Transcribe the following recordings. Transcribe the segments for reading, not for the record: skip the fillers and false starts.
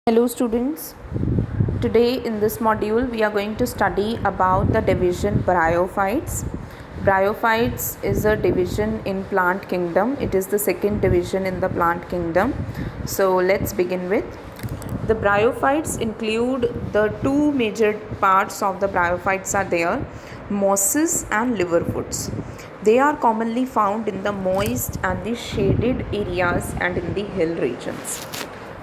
Hello students, today in this module we are going to study about the division bryophytes. Bryophytes is a division in plant kingdom. It is the second division in the plant kingdom. So let's begin with. The bryophytes include the two major parts of the bryophytes are there, mosses and liverwoods. They are commonly found in the moist and the shaded areas and in the hill regions.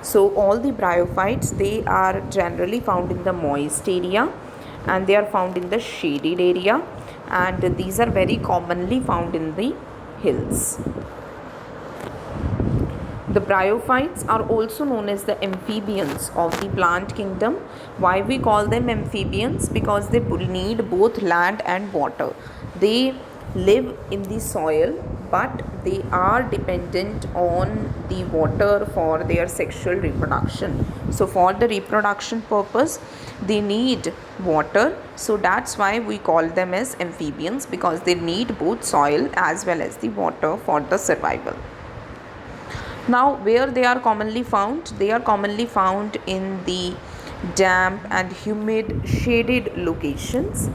So all the bryophytes, they are generally found in the moist area and they are found in the shaded area, and these are very commonly found in the hills. The bryophytes are also known as the amphibians of the plant kingdom. Why we call them amphibians? Because they need both land and water. They live in the soil, but they are dependent on the water for their sexual reproduction. So for the reproduction purpose, they need water. So that's why we call them as amphibians, because they need both soil as well as the water for the survival. Now, where they are commonly found? They are commonly found in the damp and humid shaded locations.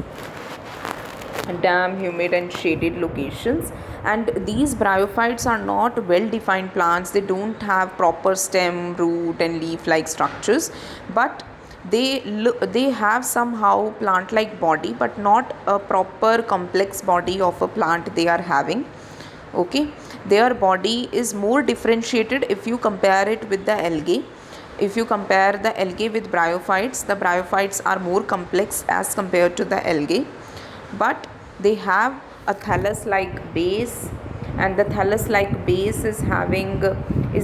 Damp, humid and shaded locations. And these bryophytes are not well defined plants. They don't have proper stem, root and leaf like structures, but they have somehow plant like body, but not a proper complex body of a plant they are having. Okay, their body is more differentiated if you compare it with the algae. If you compare the algae with bryophytes, the bryophytes are more complex as compared to the algae, but they have a thallus like base, and the thallus like base is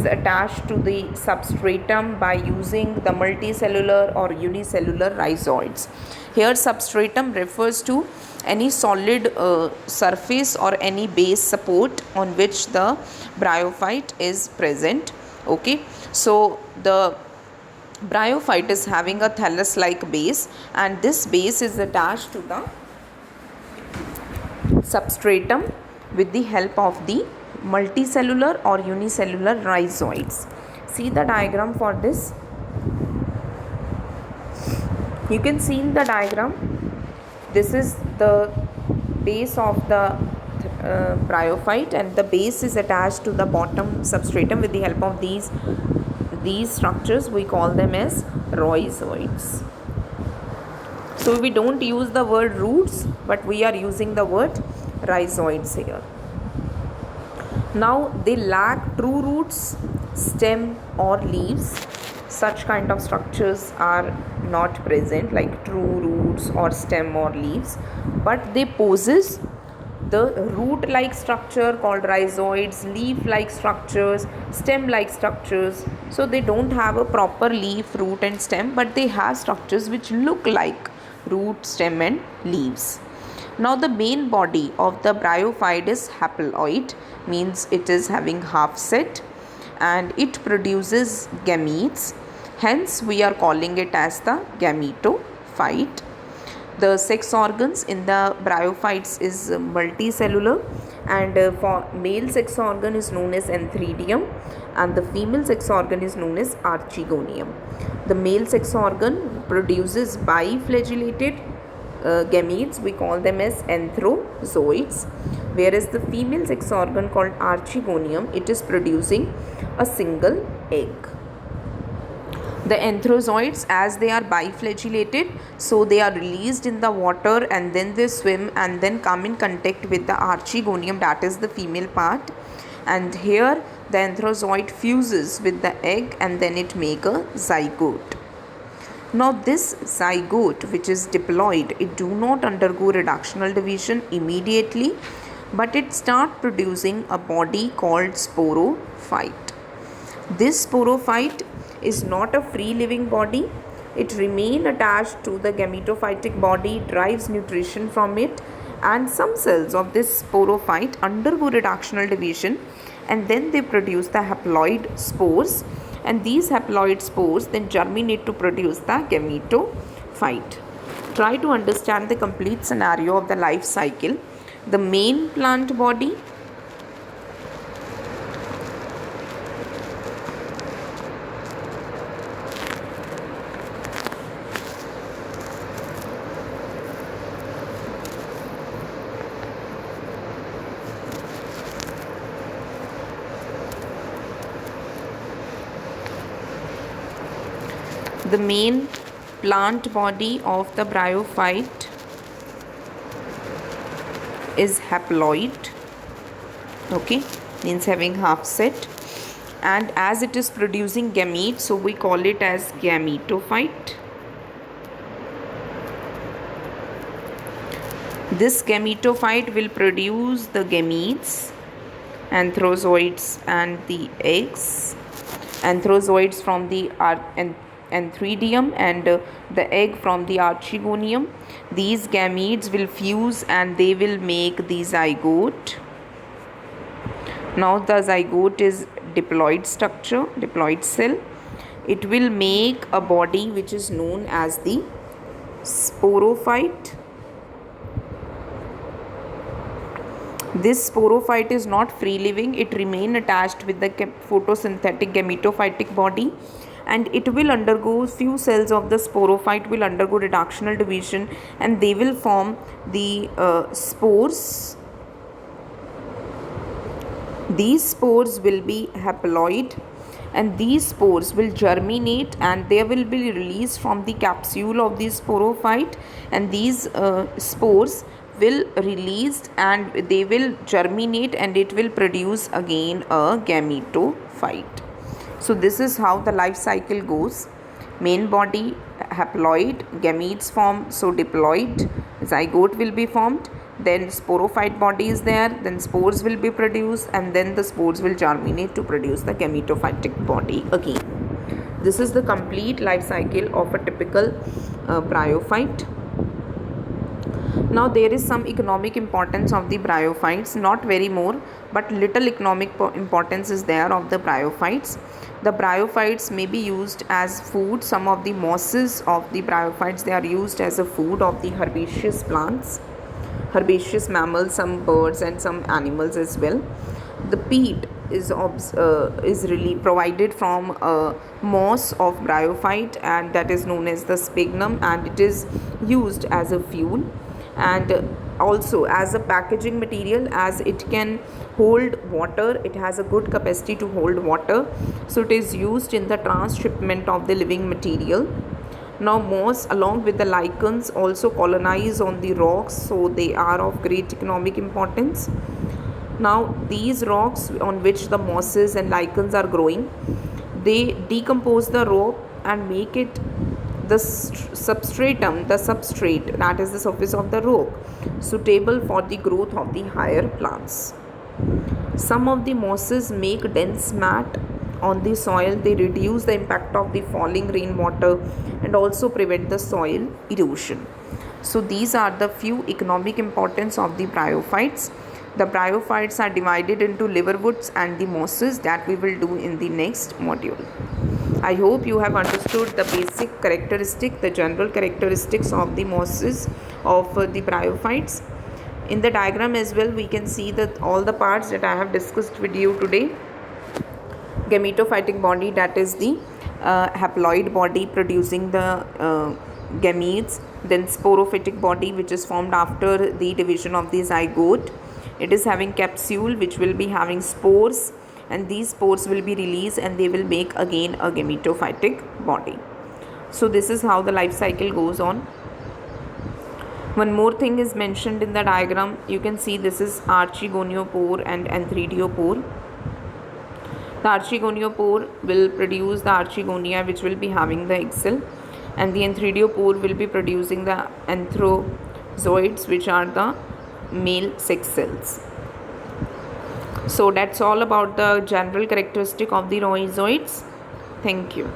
attached to the substratum by using the multicellular or unicellular rhizoids. Here substratum refers to any solid surface or any base support on which the bryophyte is present. Okay, so the bryophyte is having a thallus like base, and this base is attached to the substratum with the help of the multicellular or unicellular rhizoids. See the diagram for this. You can see in the diagram, this is the base of the bryophyte, and the base is attached to the bottom substratum with the help of these structures. We call them as rhizoids. So we don't use the word roots, but we are using the word rhizoids here. Now they lack true roots, stem or leaves. Such kind of structures are not present, like true roots or stem or leaves, but they possess the root like structure called rhizoids, leaf like structures, stem like structures. So they don't have a proper leaf, root and stem, but they have structures which look like root, stem and leaves. Now the main body of the bryophyte is haploid, means it is having half set, and it produces gametes. Hence we are calling it as the gametophyte. The sex organs in the bryophytes is multicellular, and for male sex organ is known as antheridium, and the female sex organ is known as archegonium. The male sex organ produces biflagellated gametes. We call them as anthrozoids, whereas the female sex organ called archegonium, it is producing a single egg. The anthrozoids, as they are biflagellated, so they are released in the water and then they swim and then come in contact with the archegonium, that is the female part, and here the anthrozoid fuses with the egg and then it make a zygote. Now this zygote, which is diploid, it do not undergo reductional division immediately, but it start producing a body called sporophyte. This sporophyte is not a free living body. It remain attached to the gametophytic body, derives nutrition from it, and some cells of this sporophyte undergo reductional division and then they produce the haploid spores, and these haploid spores then germinate to produce the gametophyte. Try to understand the complete scenario of the life cycle. The main plant body, The main plant body of the bryophyte is haploid, okay, means having half set, and as it is producing gametes, so we call it as gametophyte. This gametophyte will produce the gametes, anthrozoids and the eggs, anthrozoids from the antheridium and the egg from the archegonium. These gametes will fuse and they will make the zygote. Now the zygote is diploid structure, diploid cell. It will make a body which is known as the sporophyte. This sporophyte is not free living, it remain attached with the photosynthetic gametophytic body, and it will undergo, few cells of the sporophyte will undergo reductional division and they will form the spores. These spores will be haploid and these spores will germinate and they will be released from the capsule of the sporophyte, and these spores will released and they will germinate and it will produce again a gametophyte. So this is how the life cycle goes. Main body haploid, gametes form, so diploid, zygote will be formed, then sporophyte body is there, then spores will be produced, and then the spores will germinate to produce the gametophytic body again. This is the complete life cycle of a typical bryophyte. Now there is some economic importance of the bryophytes, not very more, but little economic importance is there of the bryophytes. The bryophytes may be used as food. Some of the mosses of the bryophytes, they are used as a food of the herbaceous plants, herbaceous mammals, some birds and some animals as well. The peat is really provided from a moss of bryophyte, and that is known as the sphagnum, and it is used as a fuel and also as a packaging material, as it can hold water, it has a good capacity to hold water, so it is used in the transshipment of the living material. Now moss along with the lichens also colonize on the rocks, so they are of great economic importance. Now these rocks on which the mosses and lichens are growing, they decompose the rock and make it the substratum, the substrate, that is the surface of the rock, suitable for the growth of the higher plants. Some of the mosses make dense mat on the soil, they reduce the impact of the falling rainwater and also prevent the soil erosion. So these are the few economic importance of the bryophytes. The bryophytes are divided into liverwoods and the mosses, that we will do in the next module. I hope you have understood the basic characteristic, the general characteristics of the mosses of the bryophytes. In the diagram as well, we can see that all the parts that I have discussed with you today. Gametophytic body, that is the haploid body producing the gametes, then sporophytic body which is formed after the division of the zygote. It is having capsule which will be having spores, and these spores will be released and they will make again a gametophytic body. So this is how the life cycle goes on. One more thing is mentioned in the diagram. You can see this is archegoniospore and antheridiopore. The archegoniospore will produce the archegonia which will be having the egg cell, and the antheridiopore will be producing the anthrozoids which are the male sex cells. So that's all about the general characteristic of the rhizoids. Thank you.